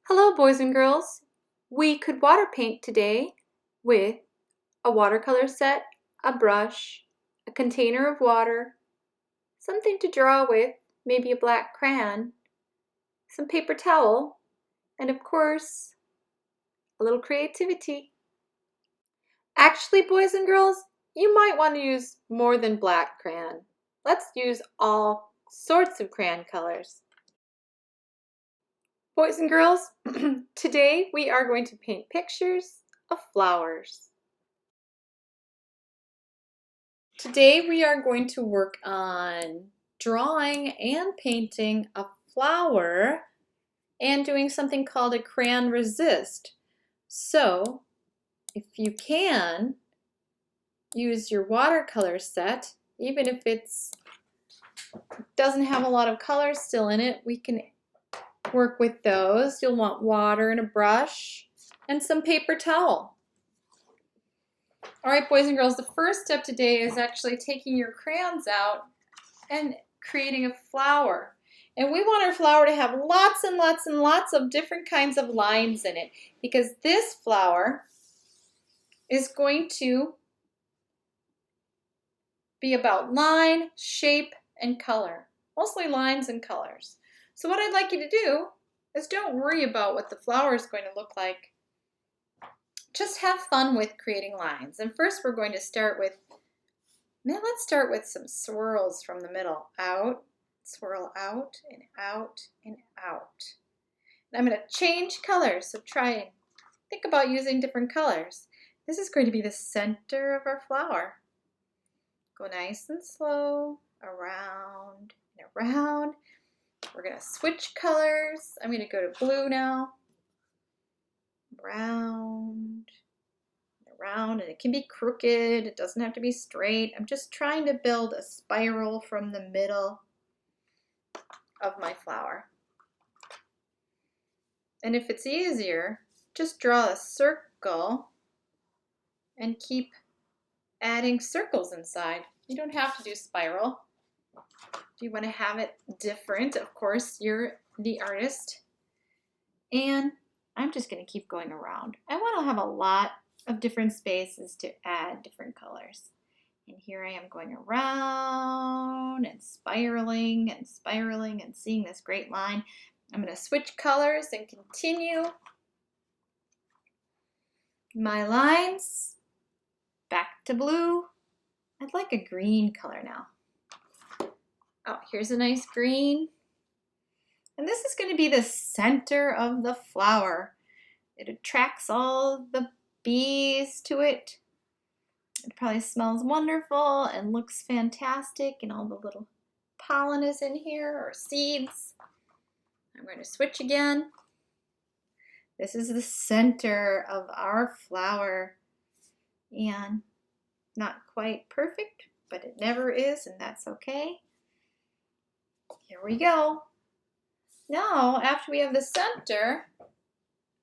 Hello, boys and girls. We could water paint today with a watercolor set, a brush, a container of water, something to draw with, maybe a black crayon, some paper towel, and of course, a little creativity. Actually, boys and girls, you might want to use more than black crayon. Let's use all sorts of crayon colors. Boys and girls, today we are going to paint pictures of flowers. Today we are going to work on drawing and painting a flower and doing something called a crayon resist. So if you can, use your watercolor set, even if it doesn't have a lot of colors still in it, we can work with those. You'll want water and a brush and some paper towel. All right, boys and girls, the first step today is actually taking your crayons out and creating a flower. And we want our flower to have lots and lots and lots of different kinds of lines in it, because this flower is going to be about line, shape, and color. Mostly lines and colors. So what I'd like you to do is don't worry about what the flower is going to look like. Just have fun with creating lines. And first we're going to start with, let's start with some swirls from the middle. Out, swirl out, and out, and out. And I'm going to change colors, so try and think about using different colors. This is going to be the center of our flower. Go nice and slow, around and around. We're going to switch colors. I'm going to go to blue now. Round, around, and it can be crooked. It doesn't have to be straight. I'm just trying to build a spiral from the middle of my flower. And if it's easier, just draw a circle and keep adding circles inside. You don't have to do spiral. If you want to have it different, of course, you're the artist. And I'm just going to keep going around. I want to have a lot of different spaces to add different colors. And here I am going around and spiraling and spiraling and seeing this great line. I'm going to switch colors and continue my lines. Back to blue. I'd like a green color now. Oh, here's a nice green. And this is going to be the center of the flower. It attracts all the bees to it. It probably smells wonderful and looks fantastic, and all the little pollen is in here, or seeds. I'm going to switch again. This is the center of our flower, and not quite perfect, but it never is, and that's okay. Here we go. Now, after we have the center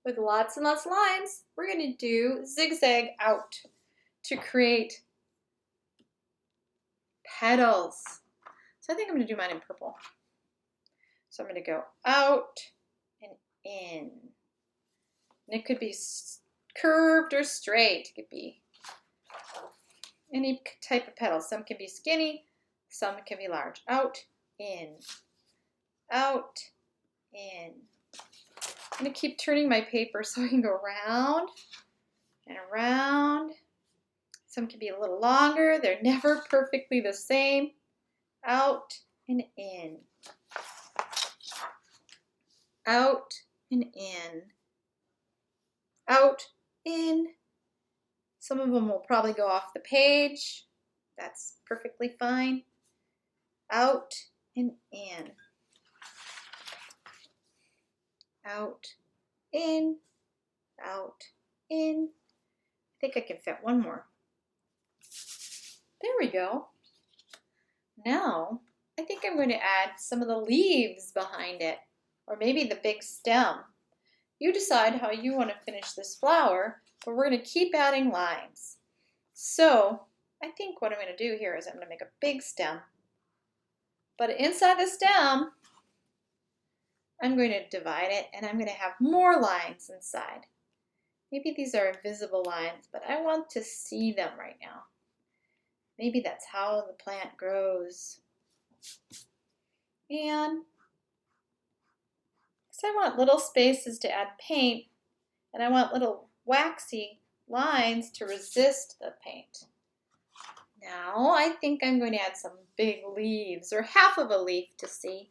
with lots and lots of lines, we're going to do zigzag out to create petals. So I think I'm going to do mine in purple. So I'm going to go out and in. And it could be curved or straight. It could be any type of petal. Some can be skinny, some can be large. Out, in, out, in. I'm going to keep turning my paper so I can go around and around. Some can be a little longer. They're never perfectly the same. Out and in. Out and in. Out, in. Some of them will probably go off the page. That's perfectly fine. Out and in. Out, in, out, in. I think I can fit one more. There we go. Now, I think I'm going to add some of the leaves behind it, or maybe the big stem. You decide how you want to finish this flower, but we're going to keep adding lines. So, I think what I'm going to do here is I'm going to make a big stem. But inside the stem, I'm going to divide it and I'm going to have more lines inside. Maybe these are invisible lines, but I want to see them right now. Maybe that's how the plant grows. And because I want little spaces to add paint, and I want little waxy lines to resist the paint. Now I think I'm going to add some big leaves, or half of a leaf to see.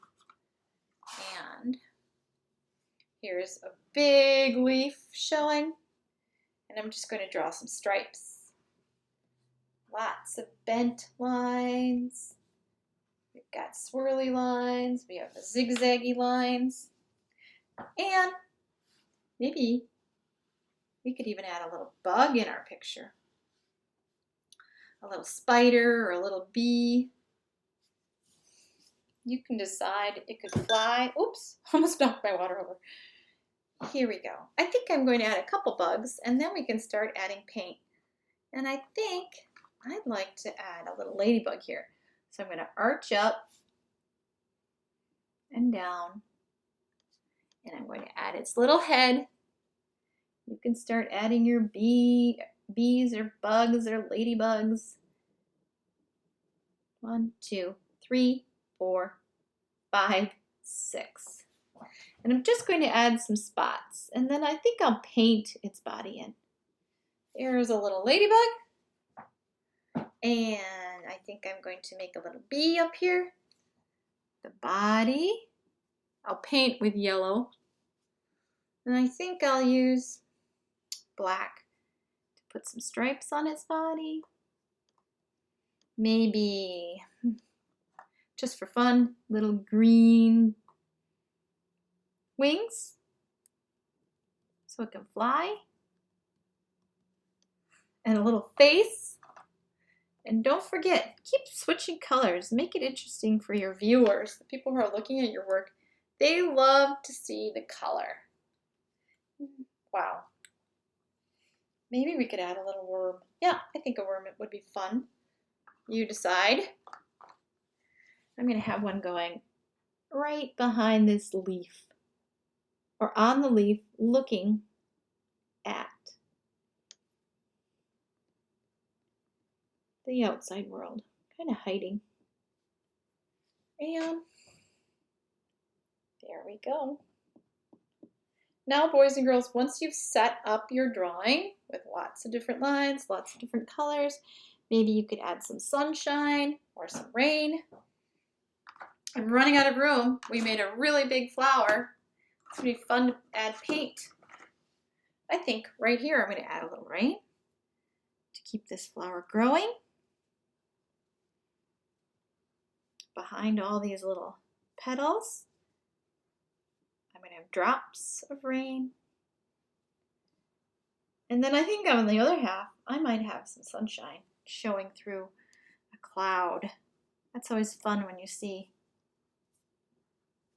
And here's a big leaf showing. And I'm just going to draw some stripes. Lots of bent lines. We've got swirly lines. We have zigzaggy lines. And maybe we could even add a little bug in our picture. A little spider or a little bee. You can decide. It could fly. Oops, almost knocked my water over. Here we go. I think I'm going to add a couple bugs and then we can start adding paint. And I think I'd like to add a little ladybug here. So I'm going to arch up and down. And I'm going to add its little head. You can start adding your bees or bugs or ladybugs. 1, 2, 3, 4, 5, 6. And I'm just going to add some spots. And then I think I'll paint its body in. There's a little ladybug. And I think I'm going to make a little bee up here. The body. I'll paint with yellow. And I think I'll use black to put some stripes on its body. Maybe, just for fun, little green wings so it can fly. And a little face. And don't forget, keep switching colors. Make it interesting for your viewers, the people who are looking at your work. They love to see the color. Wow. Maybe we could add a little worm. Yeah, I think a worm would be fun. You decide. I'm going to have one going right behind this leaf, or on the leaf, looking at the outside world, kind of hiding. And there we go. Now, boys and girls, once you've set up your drawing with lots of different lines, lots of different colors, maybe you could add some sunshine or some rain. I'm running out of room. We made a really big flower. It's going to be fun to add paint. I think right here I'm going to add a little rain to keep this flower growing. Behind all these little petals, I'm going to have drops of rain. And then I think on the other half, I might have some sunshine showing through a cloud. That's always fun when you see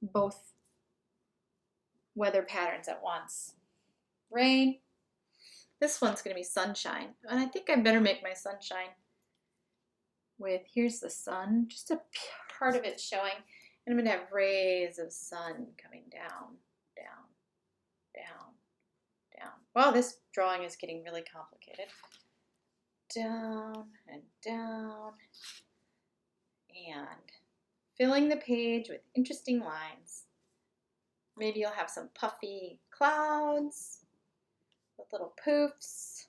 both weather patterns at once. Rain. This one's going to be sunshine. And I think I better make my sunshine with, here's the sun, just a part of it showing. And I'm going to have rays of sun coming down, down, down, down. Wow, this drawing is getting really complicated. Down and down. And filling the page with interesting lines. Maybe you'll have some puffy clouds with little poofs.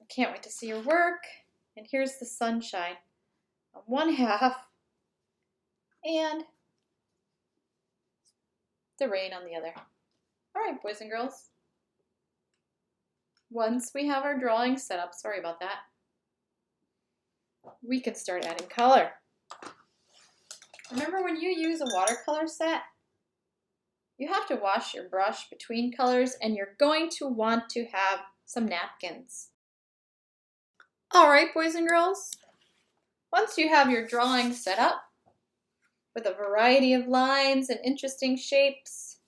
I can't wait to see your work. And here's the sunshine on one half and the rain on the other. All right, boys and girls. Once we have our drawing set up, sorry about that, we can start adding color. Remember, when you use a watercolor set, you have to wash your brush between colors, and you're going to want to have some napkins. All right, boys and girls, once you have your drawing set up with a variety of lines and interesting shapes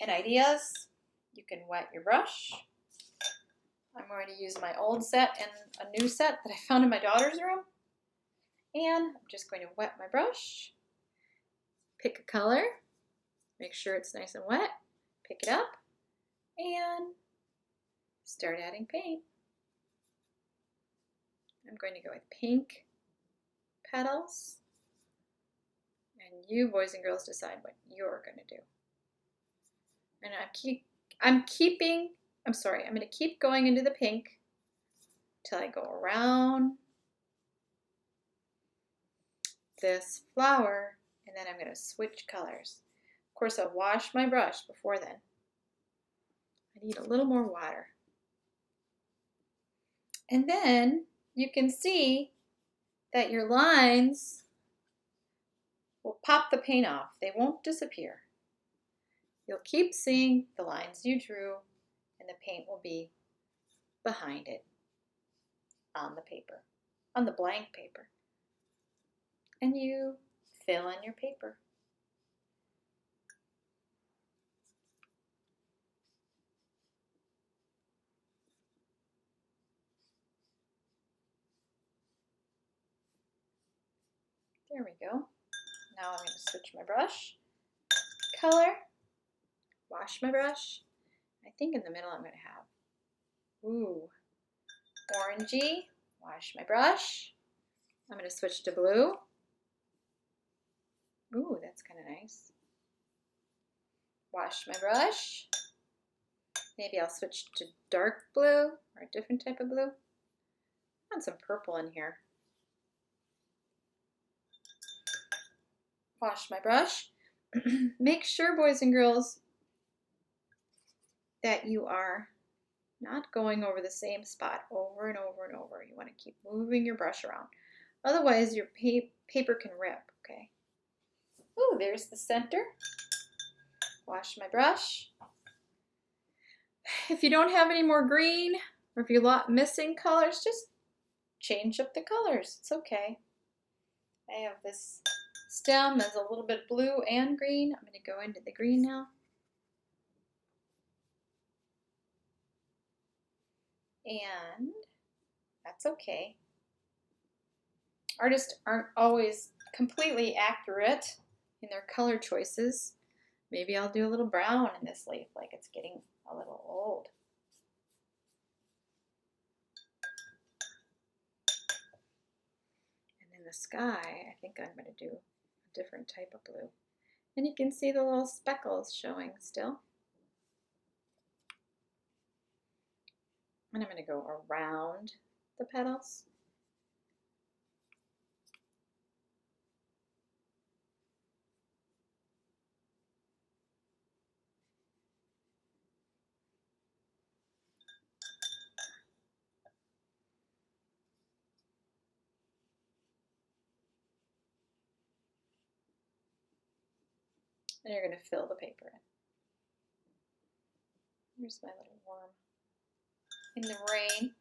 and ideas, you can wet your brush. I'm going to use my old set and a new set that I found in my daughter's room. And I'm just going to wet my brush. pick a color, make sure it's nice and wet, pick it up, and start adding paint. I'm going to go with pink petals, and you boys and girls decide what you're going to do. And I'm going to keep going into the pink till I go around this flower, and then I'm going to switch colors. Of course, I'll wash my brush before then. I need a little more water. And then you can see that your lines will pop the paint off. They won't disappear. You'll keep seeing the lines you drew, and the paint will be behind it on the paper, on the blank paper. And you fill in your paper. There we go. Now I'm going to switch my brush, color, wash my brush. I think in the middle I'm going to have, orangey. Wash my brush. I'm going to switch to blue. Ooh, that's kind of nice. Wash my brush. Maybe I'll switch to dark blue or a different type of blue. And some purple in here. Wash my brush. Make sure, boys and girls, that you are not going over the same spot over and over and over. You want to keep moving your brush around. Otherwise, your paper can rip, okay? Ooh, there's the center. Wash my brush. If you don't have any more green, or if you're missing colors, just change up the colors. It's okay. I have this stem as a little bit blue and green. I'm going to go into the green now. And that's okay. Artists aren't always completely accurate in their color choices. Maybe I'll do a little brown in this leaf, like it's getting a little old. And in the sky, I think I'm going to do a different type of blue. And you can see the little speckles showing still. And I'm going to go around the petals. And you're going to fill the paper in. Here's my little worm in the rain.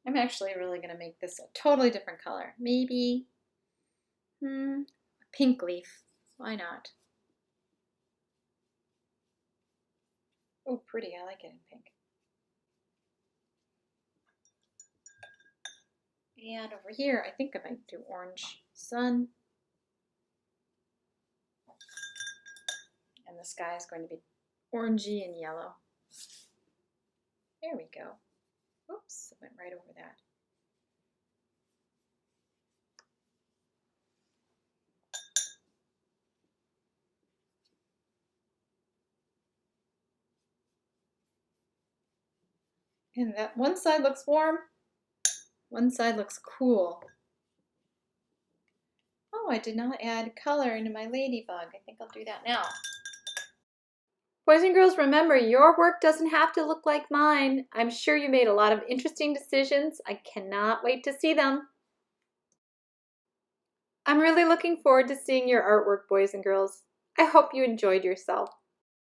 I'm actually really going to make this a totally different color. Maybe a pink leaf. Why not? Oh, pretty. I like it in pink. And over here, I think I might do orange sun. And the sky is going to be orangey and yellow. There we go. Oops, I went right over that. And that one side looks warm, one side looks cool. Oh, I did not add color into my ladybug. I think I'll do that now. Boys and girls, remember, your work doesn't have to look like mine. I'm sure you made a lot of interesting decisions. I cannot wait to see them. I'm really looking forward to seeing your artwork, boys and girls. I hope you enjoyed yourself.